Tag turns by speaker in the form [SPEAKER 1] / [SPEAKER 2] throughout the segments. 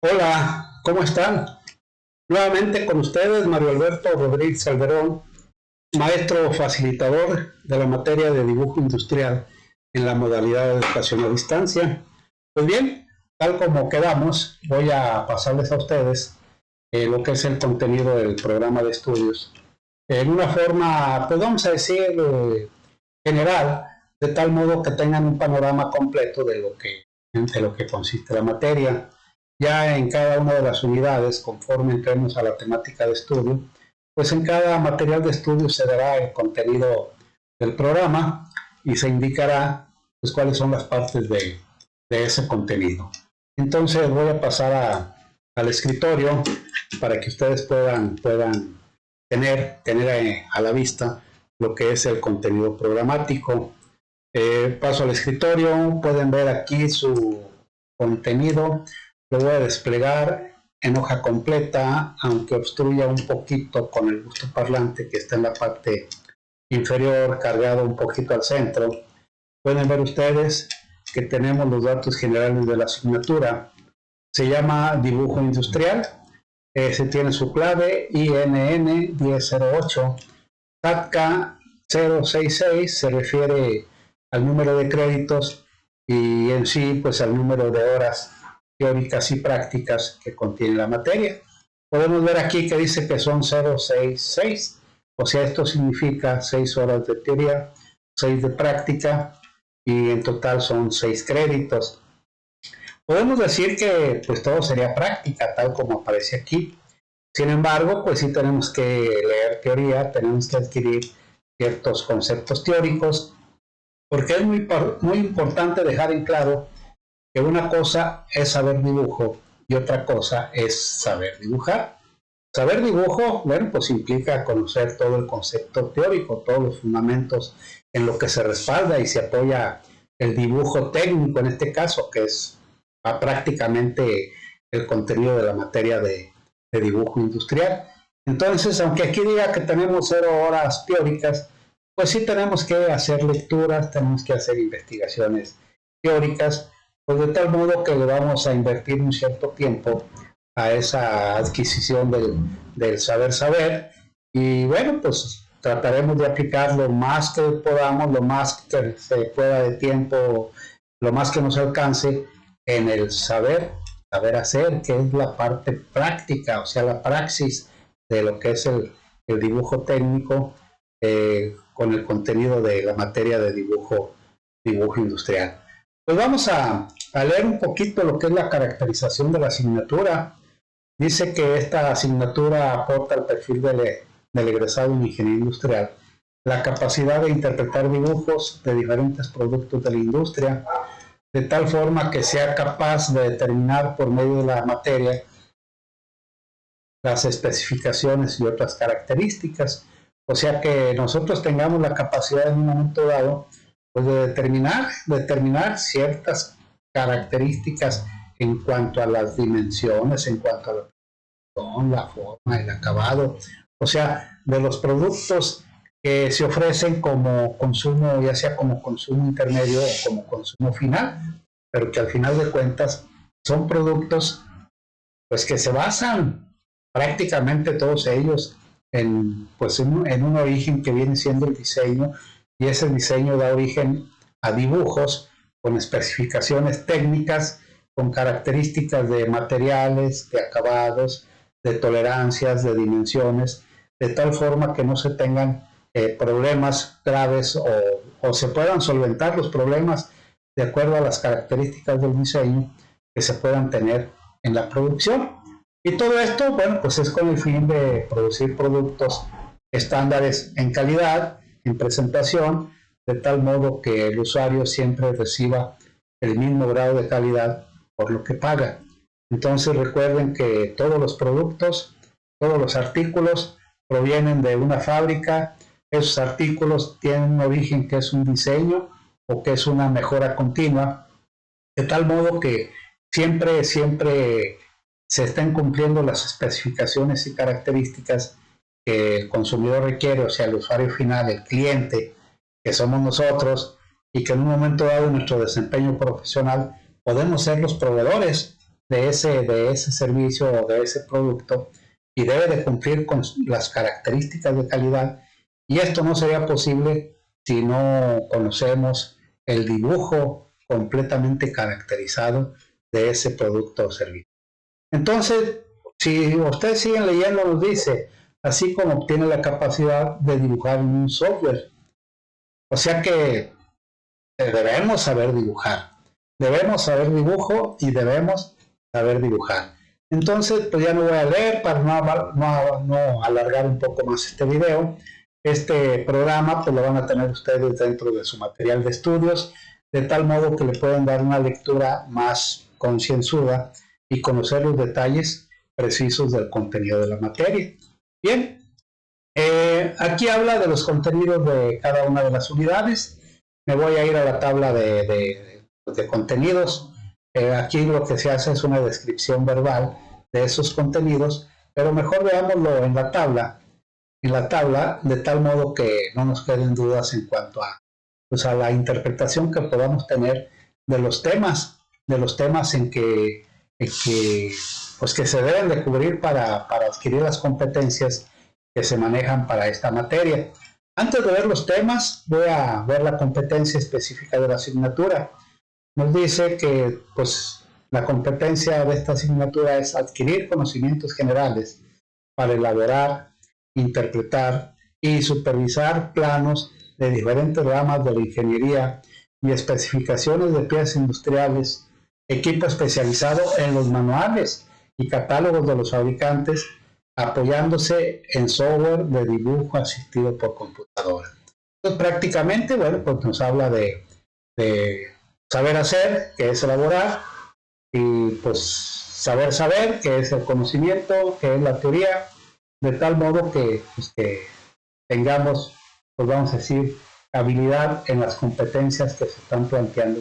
[SPEAKER 1] Hola, ¿cómo están? Nuevamente con ustedes, Mario Alberto Rodríguez Calderón, maestro facilitador de la materia de dibujo industrial en la modalidad de educación a distancia. Pues bien, tal como quedamos, voy a pasarles a ustedes lo que es el contenido del programa de estudios en una forma, pues vamos a decir, general, de tal modo que tengan un panorama completo de lo que consiste la materia. Ya en cada una de las unidades, conforme entremos a la temática de estudio, pues en cada material de estudio se dará el contenido del programa y se indicará pues cuáles son las partes de ese contenido. Entonces voy a pasar al escritorio para que ustedes puedan tener a la vista lo que es el contenido programático. Paso al escritorio, pueden ver aquí su contenido. Lo voy a desplegar en hoja completa, aunque obstruya un poquito con el busto parlante que está en la parte inferior, cargado un poquito al centro. Pueden ver ustedes que tenemos los datos generales de la asignatura. Se llama dibujo industrial. Se tiene su clave INN 1008. TATCA 066 se refiere al número de créditos y en sí pues al número de horas teóricas y prácticas que contiene la materia. Podemos ver aquí que dice que son 066, o sea, esto significa 6 horas de teoría, 6 de práctica y en total son 6 créditos. Podemos decir que pues todo sería práctica, tal como aparece aquí. Sin embargo, pues sí tenemos que leer teoría, tenemos que adquirir ciertos conceptos teóricos, porque es muy importante dejar en claro que una cosa es saber dibujo y otra cosa es saber dibujar. Saber dibujo, bueno, pues implica conocer todo el concepto teórico, todos los fundamentos en lo que se respalda y se apoya el dibujo técnico en este caso, que es prácticamente el contenido de la materia de dibujo industrial. Entonces, aunque aquí diga que tenemos 0 horas teóricas, pues sí tenemos que hacer lecturas, tenemos que hacer investigaciones teóricas, pues de tal modo que le vamos a invertir un cierto tiempo a esa adquisición del saber y bueno, pues trataremos de aplicar lo más que podamos, lo más que se pueda de tiempo, lo más que nos alcance en el saber hacer, que es la parte práctica, o sea, la praxis de lo que es el dibujo técnico con el contenido de la materia de dibujo industrial. Pues vamos a leer un poquito lo que es la caracterización de la asignatura. Dice que esta asignatura aporta al perfil del egresado en ingeniería industrial la capacidad de interpretar dibujos de diferentes productos de la industria, de tal forma que sea capaz de determinar por medio de la materia las especificaciones y otras características. O sea que nosotros tengamos la capacidad en un momento dado pues de determinar ciertas características en cuanto a las dimensiones, en cuanto a la forma, el acabado, o sea, de los productos que se ofrecen como consumo, ya sea como consumo intermedio o como consumo final, pero que al final de cuentas son productos pues que se basan prácticamente todos ellos en un origen que viene siendo el diseño, y ese diseño da origen a dibujos con especificaciones técnicas, con características de materiales, de acabados, de tolerancias, de dimensiones, de tal forma que no se tengan problemas graves o se puedan solventar los problemas de acuerdo a las características del diseño que se puedan tener en la producción. Y todo esto, bueno, pues es con el fin de producir productos estándares en calidad, en presentación, de tal modo que el usuario siempre reciba el mismo grado de calidad por lo que paga. Entonces recuerden que todos los productos, todos los artículos provienen de una fábrica. Esos artículos tienen un origen que es un diseño o que es una mejora continua, de tal modo que siempre se estén cumpliendo las especificaciones y características que el consumidor requiere, o sea, el usuario final, el cliente, que somos nosotros, y que en un momento dado en nuestro desempeño profesional podemos ser los proveedores de ese servicio o de ese producto y debe de cumplir con las características de calidad, y esto no sería posible si no conocemos el dibujo completamente caracterizado de ese producto o servicio. Entonces, si ustedes siguen leyendo, nos dice, así como obtiene la capacidad de dibujar en un software. O sea que debemos saber dibujar. Debemos saber dibujo y debemos saber dibujar. Entonces, pues ya no voy a leer para no alargar un poco más este video. Este programa pues lo van a tener ustedes dentro de su material de estudios, de tal modo que le pueden dar una lectura más concienzuda y conocer los detalles precisos del contenido de la materia. Bien, aquí habla de los contenidos de cada una de las unidades. Me voy a ir a la tabla de contenidos. Aquí lo que se hace es una descripción verbal de esos contenidos, pero mejor veámoslo en la tabla, de tal modo que no nos queden dudas en cuanto a, pues, a la interpretación que podamos tener de los temas en que pues que se deben de cubrir para adquirir las competencias que se manejan para esta materia. Antes de ver los temas, voy a ver la competencia específica de la asignatura. Nos dice que pues, la competencia de esta asignatura es adquirir conocimientos generales para elaborar, interpretar y supervisar planos de diferentes ramas de la ingeniería y especificaciones de piezas industriales, equipo especializado en los manuales y catálogos de los fabricantes, apoyándose en software de dibujo asistido por computadora. Entonces, prácticamente, bueno, pues nos habla de saber hacer, que es elaborar, y pues saber, que es el conocimiento, que es la teoría, de tal modo que, pues, que tengamos, pues vamos a decir, habilidad en las competencias que se están planteando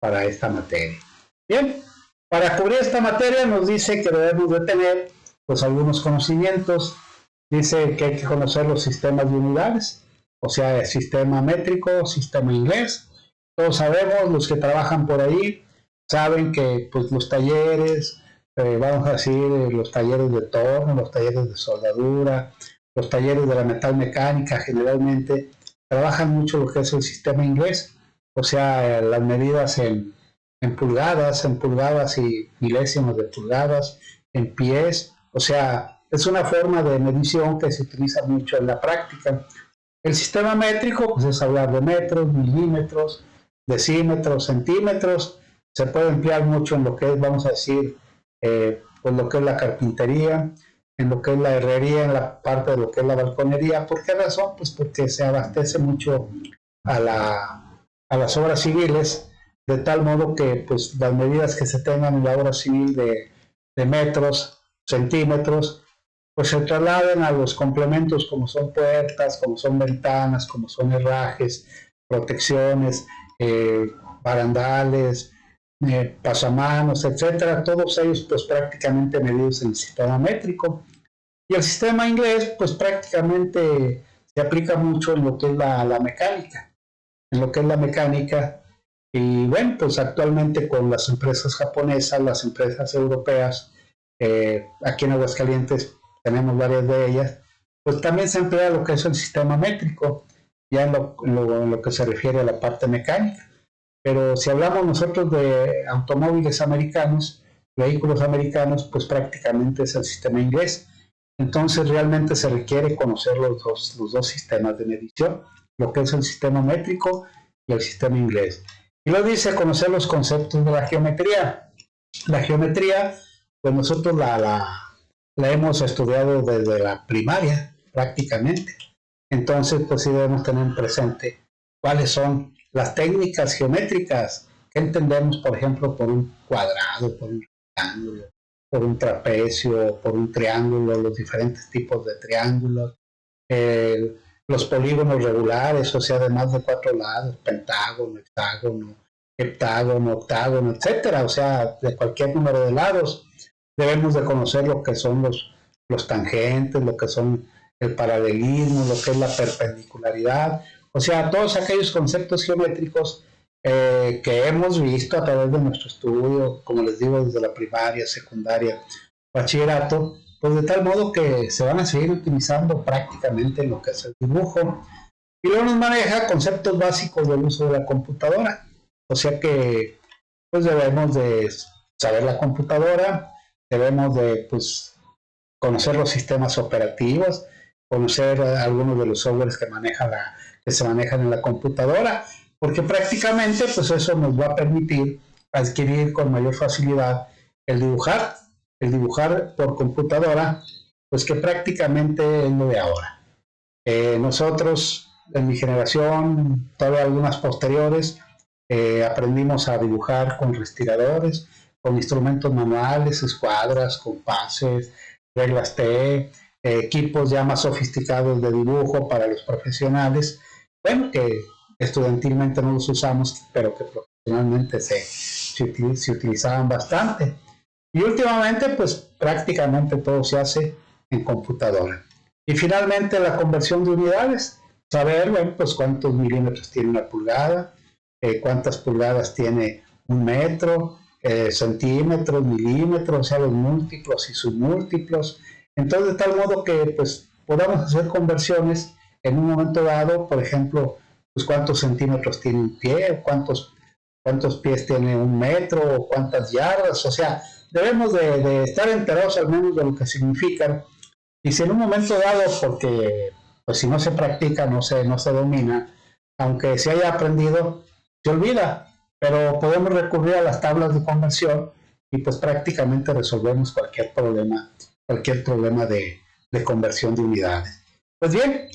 [SPEAKER 1] para esta materia. Bien, para cubrir esta materia nos dice que debemos de tener pues algunos conocimientos. Dice que hay que conocer los sistemas de unidades, o sea, el sistema métrico, sistema inglés. Todos sabemos, los que trabajan por ahí, saben que pues los talleres, vamos a decir, los talleres de torno, los talleres de soldadura, los talleres de la metalmecánica, generalmente trabajan mucho lo que es el sistema inglés, o sea, las medidas en pulgadas y milésimos de pulgadas, en pies, o sea, es una forma de medición que se utiliza mucho en la práctica. El sistema métrico, pues es hablar de metros, milímetros, decímetros, centímetros, se puede emplear mucho en lo que es, vamos a decir, pues lo que es la carpintería, en lo que es la herrería, en la parte de lo que es la balconería. ¿Por qué razón? Pues porque se abastece mucho a las obras civiles, de tal modo que pues, las medidas que se tengan en la obra civil de metros, centímetros, pues se trasladen a los complementos como son puertas, como son ventanas, como son herrajes, protecciones, barandales, pasamanos, etcétera, todos ellos pues prácticamente medidos en el sistema métrico. Y el sistema inglés pues prácticamente se aplica mucho en lo que es la mecánica, y bueno, pues actualmente con las empresas japonesas, las empresas europeas, aquí en Aguascalientes tenemos varias de ellas, pues también se emplea lo que es el sistema métrico, ya en lo que se refiere a la parte mecánica. Pero si hablamos nosotros de automóviles americanos, vehículos americanos, pues prácticamente es el sistema inglés. Entonces realmente se requiere conocer los dos sistemas de medición, lo que es el sistema métrico y el sistema inglés. Y luego dice conocer los conceptos de la geometría. La geometría, pues nosotros la hemos estudiado desde la primaria prácticamente. Entonces, pues sí debemos tener presente cuáles son las técnicas geométricas. ¿Qué entendemos, por ejemplo, por un cuadrado, por un rectángulo, por un trapecio, por un triángulo, los diferentes tipos de triángulos, los polígonos regulares, o sea, de más de 4 lados, pentágono, hexágono, heptágono, octágono, etcétera, o sea, de cualquier número de lados. Debemos de conocer lo que son los tangentes, lo que son el paralelismo, lo que es la perpendicularidad, o sea, todos aquellos conceptos geométricos que hemos visto a través de nuestro estudio, como les digo, desde la primaria, secundaria, bachillerato, pues de tal modo que se van a seguir utilizando prácticamente en lo que es el dibujo. Y luego nos maneja conceptos básicos del uso de la computadora. O sea que pues debemos de saber la computadora, debemos de pues conocer los sistemas operativos, conocer algunos de los softwares que se manejan en la computadora, porque prácticamente pues eso nos va a permitir adquirir con mayor facilidad el dibujar por computadora, pues que prácticamente es lo de ahora. Nosotros, en mi generación, todavía algunas posteriores, aprendimos a dibujar con respiradores, con instrumentos manuales, escuadras, compases, reglas T, equipos ya más sofisticados de dibujo para los profesionales, bueno, que estudiantilmente no los usamos, pero que profesionalmente se utilizaban bastante. Y últimamente, pues prácticamente todo se hace en computadora. Y finalmente la conversión de unidades, saber, bueno, pues cuántos milímetros tiene una pulgada, cuántas pulgadas tiene un metro, centímetros, milímetros, o sea, los múltiplos y submúltiplos. Entonces, de tal modo que pues podamos hacer conversiones en un momento dado, por ejemplo, pues cuántos centímetros tiene un pie, cuántos pies tiene un metro, o cuántas yardas, o sea, debemos de estar enterados al menos de lo que significan. Y si en un momento dado, porque pues si no se practica, no se domina, aunque se haya aprendido, se olvida, pero podemos recurrir a las tablas de conversión y pues prácticamente resolvemos cualquier problema de conversión de unidades. Pues bien,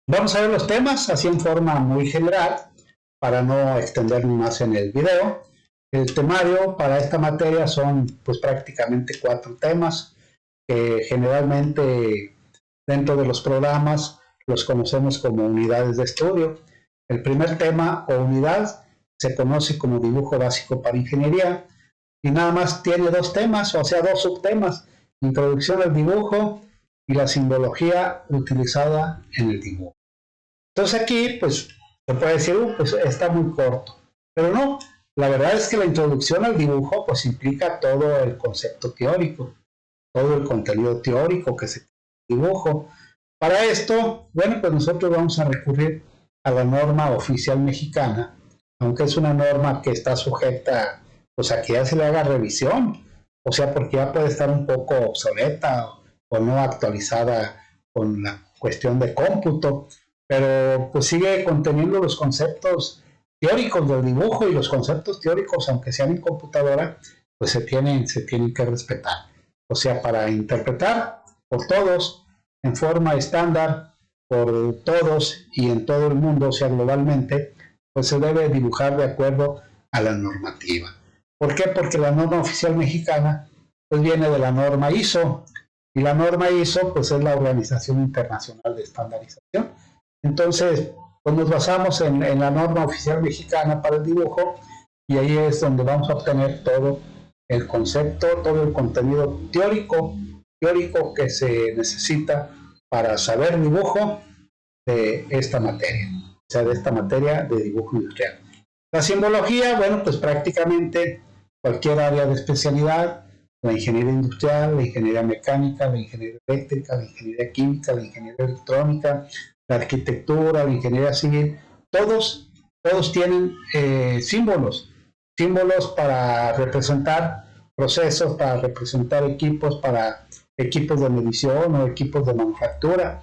[SPEAKER 1] vamos a ver los temas así en forma muy general para no extendernos más en el video. El temario para esta materia son pues prácticamente 4 temas que generalmente dentro de los programas los conocemos como unidades de estudio. El primer tema o unidad se conoce como dibujo básico para ingeniería y nada más tiene 2 temas, o sea 2 subtemas: introducción al dibujo y la simbología utilizada en el dibujo. Entonces aquí pues se puede decir, pues está muy corto, pero no, la verdad es que la introducción al dibujo pues implica todo el concepto teórico, todo el contenido teórico que se dibujo. Para esto, bueno, pues nosotros vamos a recurrir a la norma oficial mexicana, aunque es una norma que está sujeta pues a que ya se le haga revisión, o sea, porque ya puede estar un poco obsoleta o no actualizada con la cuestión de cómputo, pero pues sigue conteniendo los conceptos teóricos del dibujo, y los conceptos teóricos, aunque sean en computadora, pues se tienen que respetar. O sea, para interpretar por todos, en forma estándar, por todos y en todo el mundo, o sea, globalmente, pues se debe dibujar de acuerdo a la normativa. ¿Por qué? Porque la norma oficial mexicana pues viene de la norma ISO, y la norma ISO pues es la Organización Internacional de Estandarización. Entonces, pues nos basamos en la norma oficial mexicana para el dibujo, y ahí es donde vamos a obtener todo el concepto, todo el contenido teórico que se necesita para saber dibujo de esta materia, o sea, de esta materia de dibujo industrial. La simbología, bueno, pues prácticamente cualquier área de especialidad: la ingeniería industrial, la ingeniería mecánica, la ingeniería eléctrica, la ingeniería química, la ingeniería electrónica, la arquitectura, la ingeniería civil, todos tienen símbolos para representar procesos, para representar equipos, para equipos de medición o equipos de manufactura,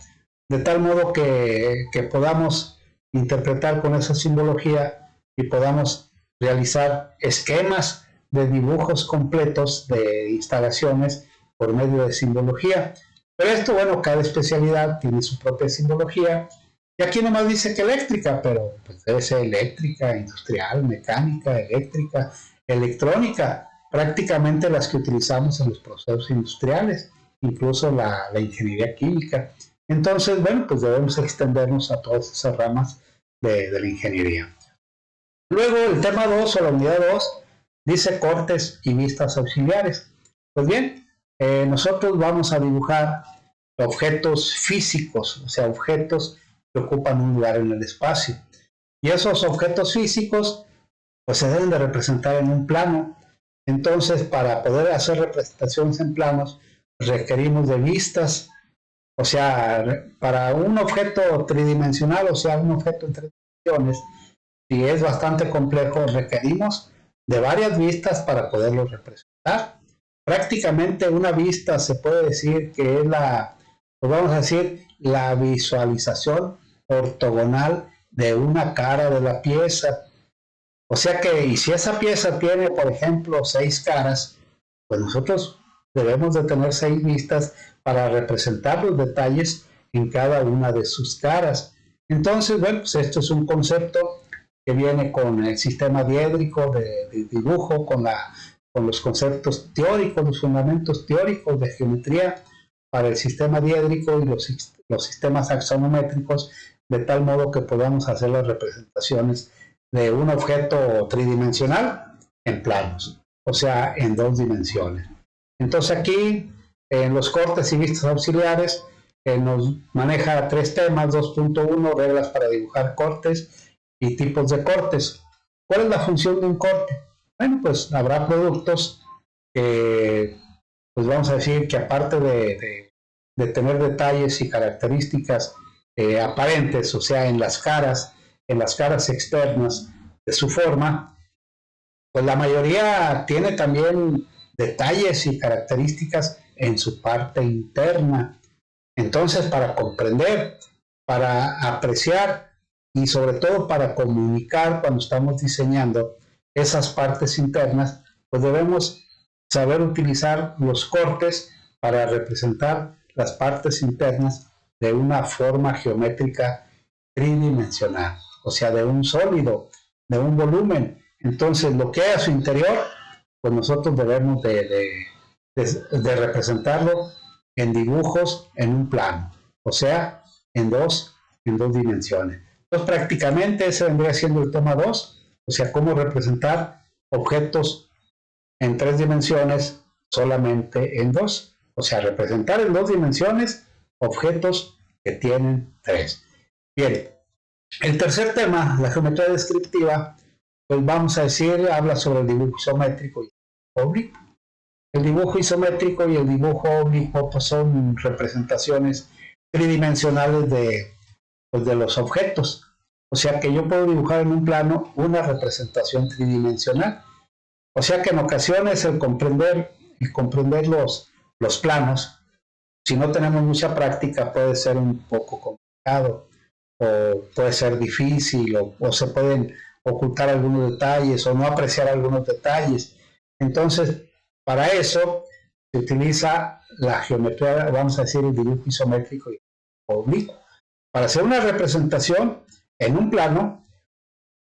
[SPEAKER 1] de tal modo que podamos interpretar con esa simbología y podamos realizar esquemas de dibujos completos de instalaciones por medio de simbología. Pero esto, bueno, cada especialidad tiene su propia simbología, y aquí nomás dice que eléctrica, pero pues debe ser eléctrica, industrial, mecánica, eléctrica, electrónica, prácticamente las que utilizamos en los procesos industriales, incluso la ingeniería química. Entonces, bueno, pues debemos extendernos a todas esas ramas de la ingeniería. Luego, el tema 2 o la unidad 2 dice cortes y vistas auxiliares. Pues bien, nosotros vamos a dibujar objetos físicos, o sea, objetos que ocupan un lugar en el espacio. Y esos objetos físicos pues se deben de representar en un plano. Entonces, para poder hacer representaciones en planos, requerimos de vistas. O sea, para un objeto tridimensional, o sea, un objeto en 3 dimensiones, si es bastante complejo, requerimos de varias vistas para poderlo representar. Prácticamente una vista se puede decir que es pues vamos a decir, la visualización ortogonal de una cara de la pieza. O sea que, y si esa pieza tiene, por ejemplo, 6 caras, pues nosotros debemos de tener 6 vistas para representar los detalles en cada una de sus caras. Entonces, bueno, pues esto es un concepto que viene con el sistema diédrico de dibujo, con los conceptos teóricos, los fundamentos teóricos de geometría para el sistema diédrico y los sistemas axonométricos, de tal modo que podamos hacer las representaciones de un objeto tridimensional en planos, o sea, en 2 dimensiones. Entonces aquí, en los cortes y vistas auxiliares, nos maneja 3 temas: 2.1, reglas para dibujar cortes y tipos de cortes. ¿Cuál es la función de un corte? Bueno, pues habrá productos que, pues vamos a decir que aparte de tener detalles y características aparentes, o sea, en las caras externas de su forma, pues la mayoría tiene también detalles y características en su parte interna. Entonces, para comprender, para apreciar y sobre todo para comunicar cuando estamos diseñando esas partes internas, pues debemos saber utilizar los cortes para representar las partes internas de una forma geométrica tridimensional, o sea, de un sólido, de un volumen. Entonces, lo que hay a su interior, pues nosotros debemos de representarlo en dibujos en un plano, o sea, en dos dimensiones. Entonces, prácticamente ese vendría siendo el tema 2, o sea, cómo representar objetos en 3 dimensiones solamente en 2, o sea, representar en 2 dimensiones objetos que tienen 3. Bien, el tercer tema, la geometría descriptiva, pues vamos a decir, habla sobre el dibujo isométrico y oblicuo. El dibujo isométrico y el dibujo oblicuo pues son representaciones tridimensionales de los objetos. O sea que yo puedo dibujar en un plano una representación tridimensional. O sea que en ocasiones el comprender los planos, si no tenemos mucha práctica, puede ser un poco complicado, o puede ser difícil, o se pueden ocultar algunos detalles, o no apreciar algunos detalles. Entonces, para eso se utiliza la geometría, vamos a decir, el dibujo isométrico y oblicuo, para hacer una representación en un plano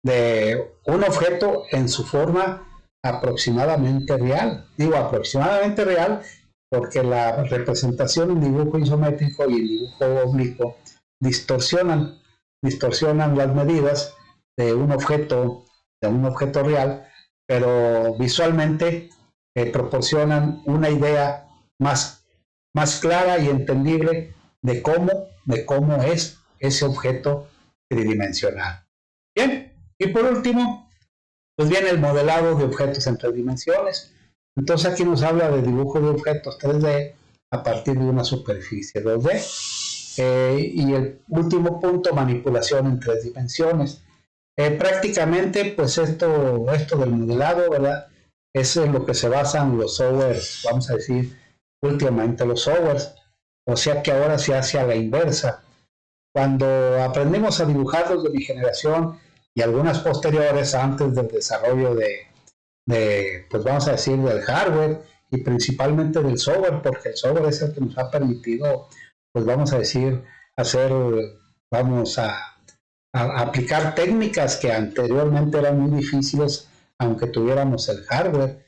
[SPEAKER 1] de un objeto en su forma aproximadamente real. Digo aproximadamente real porque la representación en dibujo isométrico y en dibujo oblicuo distorsionan las medidas de un objeto real, pero visualmente proporcionan una idea más clara y entendible de cómo es ese objeto tridimensional. Bien, y por último, pues viene el modelado de objetos en 3 dimensiones. Entonces aquí nos habla de dibujo de objetos 3D a partir de una superficie 2D. Y el último punto, manipulación en 3 dimensiones. Prácticamente, pues esto del modelado, ¿verdad? Es en lo que se basan los softwares, vamos a decir, últimamente los softwares. O sea que ahora se hace a la inversa. Cuando aprendemos a dibujar los de mi generación y algunas posteriores antes del desarrollo pues vamos a decir, del hardware y principalmente del software, porque el software es el que nos ha permitido, pues vamos a decir, vamos a aplicar técnicas que anteriormente eran muy difíciles, aunque tuviéramos el hardware.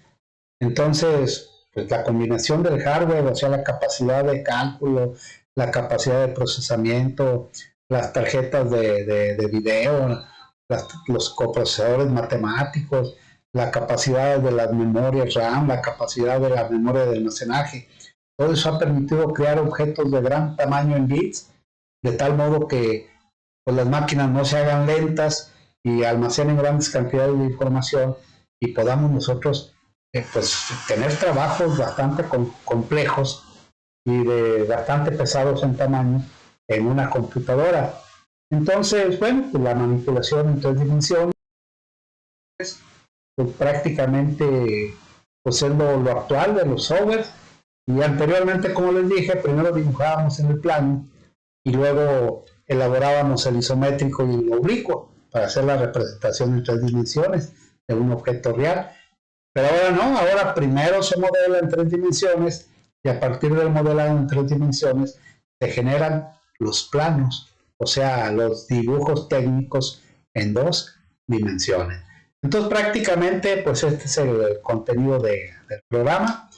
[SPEAKER 1] Entonces, pues la combinación del hardware, o sea, la capacidad de cálculo, la capacidad de procesamiento, las tarjetas de video, los coprocesadores matemáticos, la capacidad de las memorias RAM, la capacidad de la memoria de almacenaje. Todo eso ha permitido crear objetos de gran tamaño en bits, de tal modo que pues, las máquinas no se hagan lentas y almacenen grandes cantidades de información y podamos nosotros pues tener trabajos bastante complejos y de bastante pesados en tamaño en una computadora. Entonces, bueno, pues la manipulación en 3 dimensiones pues prácticamente pues es lo actual de los softwares. Y anteriormente, como les dije, primero dibujábamos en el plano y luego elaborábamos el isométrico y el oblicuo para hacer la representación en 3 dimensiones de un objeto real. Pero ahora no, ahora primero se modela en 3 dimensiones y a partir del modelado en 3 dimensiones se generan los planos, o sea, los dibujos técnicos en 2 dimensiones. Entonces prácticamente pues este es el contenido del programa.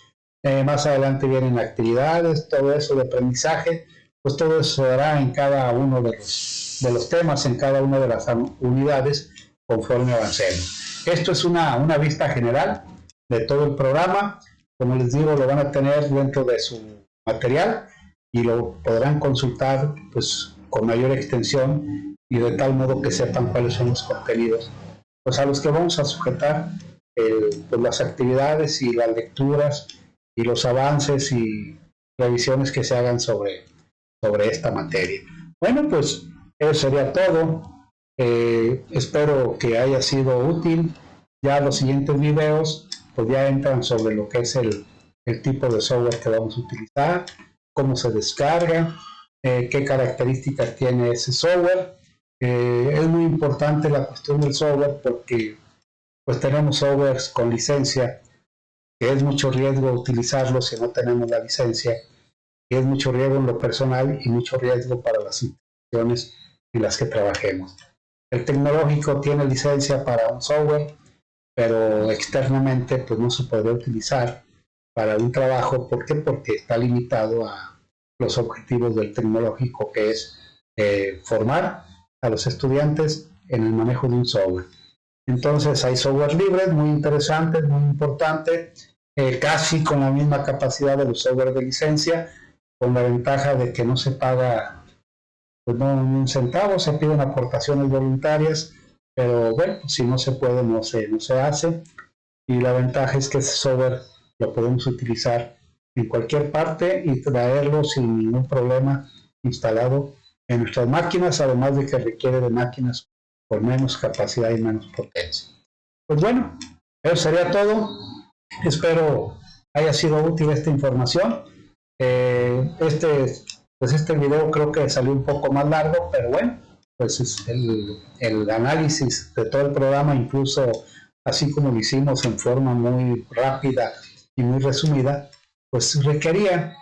[SPEAKER 1] Más adelante vienen actividades, todo eso de aprendizaje, pues todo eso se dará en cada uno de los temas, en cada una de las unidades conforme avancemos. Esto es una vista general de todo el programa. Como les digo, lo van a tener dentro de su material y lo podrán consultar pues con mayor extensión y de tal modo que sepan cuáles son los contenidos pues a los que vamos a sujetar pues las actividades y las lecturas y los avances y revisiones que se hagan sobre esta materia. Bueno, pues eso sería todo. Espero que haya sido útil. Ya los siguientes videos pues ya entran sobre lo que es el tipo de software que vamos a utilizar, cómo se descarga, qué características tiene ese software. Es muy importante la cuestión del software porque pues tenemos softwares con licencia que es mucho riesgo utilizarlo si no tenemos la licencia, y es mucho riesgo en lo personal y mucho riesgo para las instituciones en las que trabajemos. El tecnológico tiene licencia para un software, pero externamente pues no se puede utilizar para un trabajo. ¿Por qué? Porque está limitado a los objetivos del tecnológico, que es formar a los estudiantes en el manejo de un software. Entonces hay software libres muy interesantes, muy importantes, casi con la misma capacidad de los software de licencia, con la ventaja de que no se paga pues no un centavo, se piden aportaciones voluntarias, pero bueno, si no se puede, no se hace. Y la ventaja es que ese software lo podemos utilizar en cualquier parte y traerlo sin ningún problema instalado en nuestras máquinas, además de que requiere de máquinas con menos capacidad y menos potencia. Pues bueno, eso sería todo. Espero haya sido útil esta información. Este video creo que salió un poco más largo, pero bueno, pues es el análisis de todo el programa, incluso así como lo hicimos en forma muy rápida y muy resumida, pues requería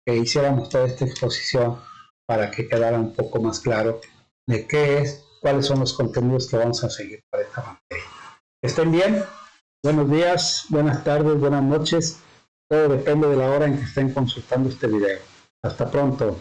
[SPEAKER 1] que hiciéramos toda esta exposición para que quedara un poco más claro de qué es, cuáles son los contenidos que vamos a seguir para esta materia. Estén bien, buenos días, buenas tardes, buenas noches, todo depende de la hora en que estén consultando este video. Hasta pronto.